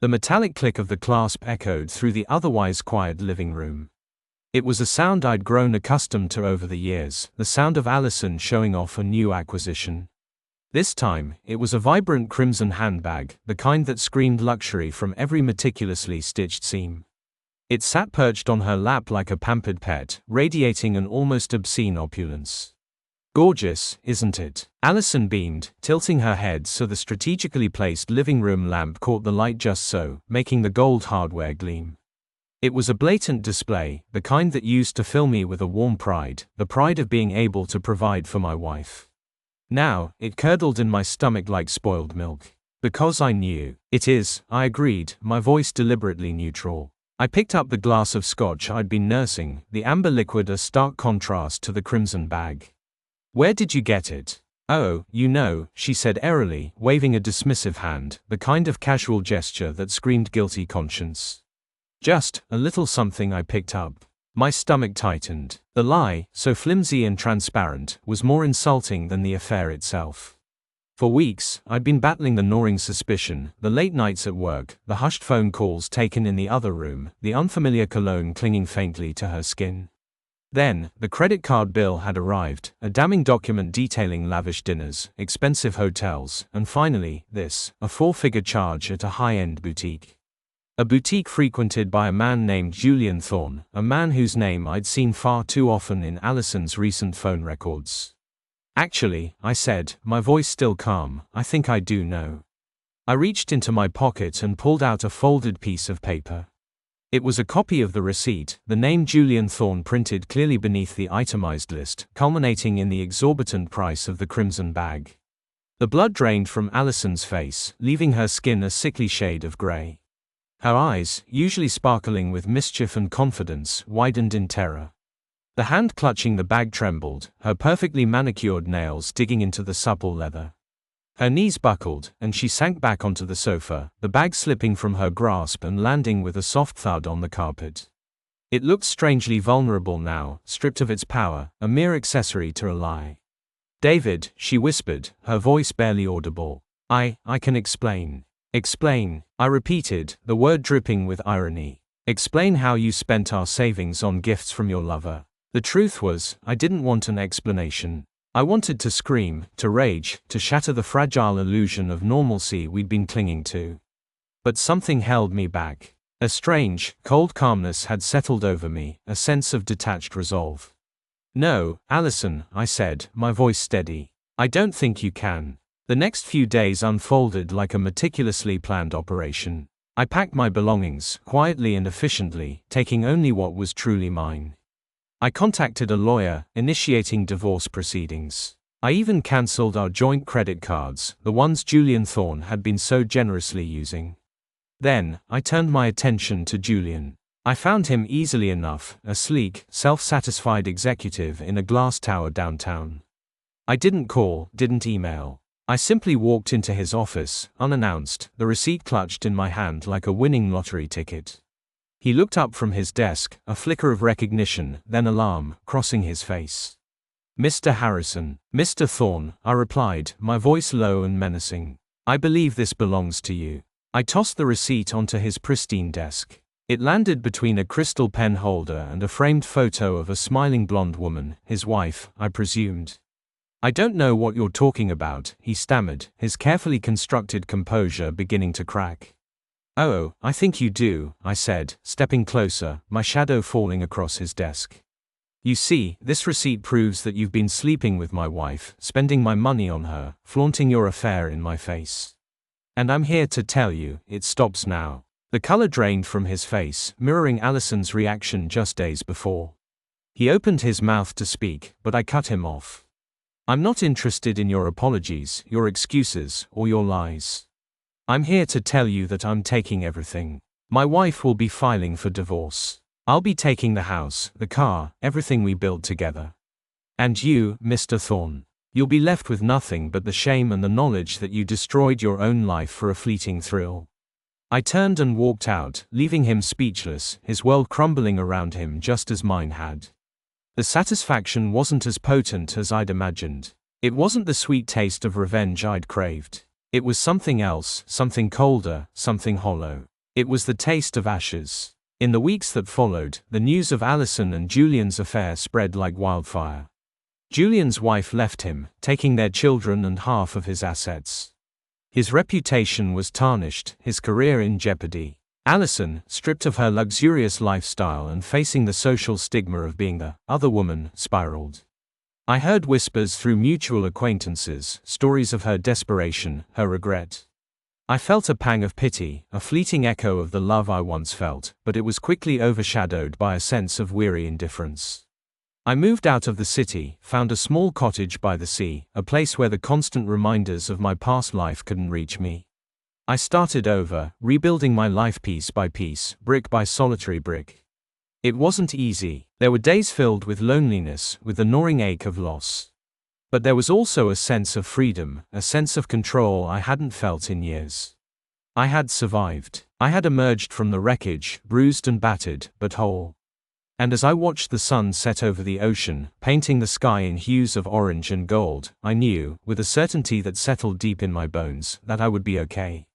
The metallic click of the clasp echoed through the otherwise quiet living room. It was a sound I'd grown accustomed to over the years, the sound of Allison showing off a new acquisition. This time, it was a vibrant crimson handbag, the kind that screamed luxury from every meticulously stitched seam. It sat perched on her lap like a pampered pet, radiating an almost obscene opulence. "Gorgeous, isn't it?" Allison beamed, tilting her head so the strategically placed living room lamp caught the light just so, making the gold hardware gleam. It was a blatant display, the kind that used to fill me with a warm pride, the pride of being able to provide for my wife. Now, it curdled in my stomach like spoiled milk. "Because I knew." "It is," I agreed, my voice deliberately neutral. I picked up the glass of scotch I'd been nursing, the amber liquid a stark contrast to the crimson bag. "Where did you get it?" "Oh, you know," she said airily, waving a dismissive hand, the kind of casual gesture that screamed guilty conscience. "Just a little something I picked up." My stomach tightened. The lie, so flimsy and transparent, was more insulting than the affair itself. For weeks, I'd been battling the gnawing suspicion, the late nights at work, the hushed phone calls taken in the other room, the unfamiliar cologne clinging faintly to her skin. Then, the credit card bill had arrived, a damning document detailing lavish dinners, expensive hotels, and finally, this, a four-figure charge at a high-end boutique. A boutique frequented by a man named Julian Thorne, a man whose name I'd seen far too often in Allison's recent phone records. "Actually," I said, my voice still calm, "I think I do know." I reached into my pocket and pulled out a folded piece of paper. It was a copy of the receipt, the name Julian Thorne printed clearly beneath the itemized list, culminating in the exorbitant price of the crimson bag. The blood drained from Allison's face, leaving her skin a sickly shade of gray. Her eyes, usually sparkling with mischief and confidence, widened in terror. The hand clutching the bag trembled, her perfectly manicured nails digging into the supple leather. Her knees buckled, and she sank back onto the sofa, the bag slipping from her grasp and landing with a soft thud on the carpet. It looked strangely vulnerable now, stripped of its power, a mere accessory to a lie. "David," she whispered, her voice barely audible. I can explain." "Explain," I repeated, the word dripping with irony. "Explain how you spent our savings on gifts from your lover." The truth was, I didn't want an explanation. I wanted to scream, to rage, to shatter the fragile illusion of normalcy we'd been clinging to. But something held me back. A strange, cold calmness had settled over me, a sense of detached resolve. "No, Allison," I said, my voice steady. "I don't think you can." The next few days unfolded like a meticulously planned operation. I packed my belongings, quietly and efficiently, taking only what was truly mine. I contacted a lawyer, initiating divorce proceedings. I even cancelled our joint credit cards, the ones Julian Thorne had been so generously using. Then, I turned my attention to Julian. I found him easily enough, a sleek, self-satisfied executive in a glass tower downtown. I didn't call, didn't email. I simply walked into his office, unannounced, the receipt clutched in my hand like a winning lottery ticket. He looked up from his desk, a flicker of recognition, then alarm, crossing his face. "Mr. Harrison." "Mr. Thorne," I replied, my voice low and menacing. "I believe this belongs to you." I tossed the receipt onto his pristine desk. It landed between a crystal pen holder and a framed photo of a smiling blonde woman, his wife, I presumed. "I don't know what you're talking about," he stammered, his carefully constructed composure beginning to crack. "Oh, I think you do," I said, stepping closer, my shadow falling across his desk. "You see, this receipt proves that you've been sleeping with my wife, spending my money on her, flaunting your affair in my face. And I'm here to tell you, it stops now." The color drained from his face, mirroring Allison's reaction just days before. He opened his mouth to speak, but I cut him off. "I'm not interested in your apologies, your excuses, or your lies. I'm here to tell you that I'm taking everything. My wife will be filing for divorce. I'll be taking the house, the car, everything we built together. And you, Mr. Thorne, you'll be left with nothing but the shame and the knowledge that you destroyed your own life for a fleeting thrill." I turned and walked out, leaving him speechless, his world crumbling around him just as mine had. The satisfaction wasn't as potent as I'd imagined. It wasn't the sweet taste of revenge I'd craved. It was something else, something colder, something hollow. It was the taste of ashes. In the weeks that followed, the news of Allison and Julian's affair spread like wildfire. Julian's wife left him, taking their children and half of his assets. His reputation was tarnished, his career in jeopardy. Allison, stripped of her luxurious lifestyle and facing the social stigma of being the other woman, spiraled. I heard whispers through mutual acquaintances, stories of her desperation, her regret. I felt a pang of pity, a fleeting echo of the love I once felt, but it was quickly overshadowed by a sense of weary indifference. I moved out of the city, found a small cottage by the sea, a place where the constant reminders of my past life couldn't reach me. I started over, rebuilding my life piece by piece, brick by solitary brick. It wasn't easy. There were days filled with loneliness, with the gnawing ache of loss. But there was also a sense of freedom, a sense of control I hadn't felt in years. I had survived. I had emerged from the wreckage, bruised and battered, but whole. And as I watched the sun set over the ocean, painting the sky in hues of orange and gold, I knew, with a certainty that settled deep in my bones, that I would be okay.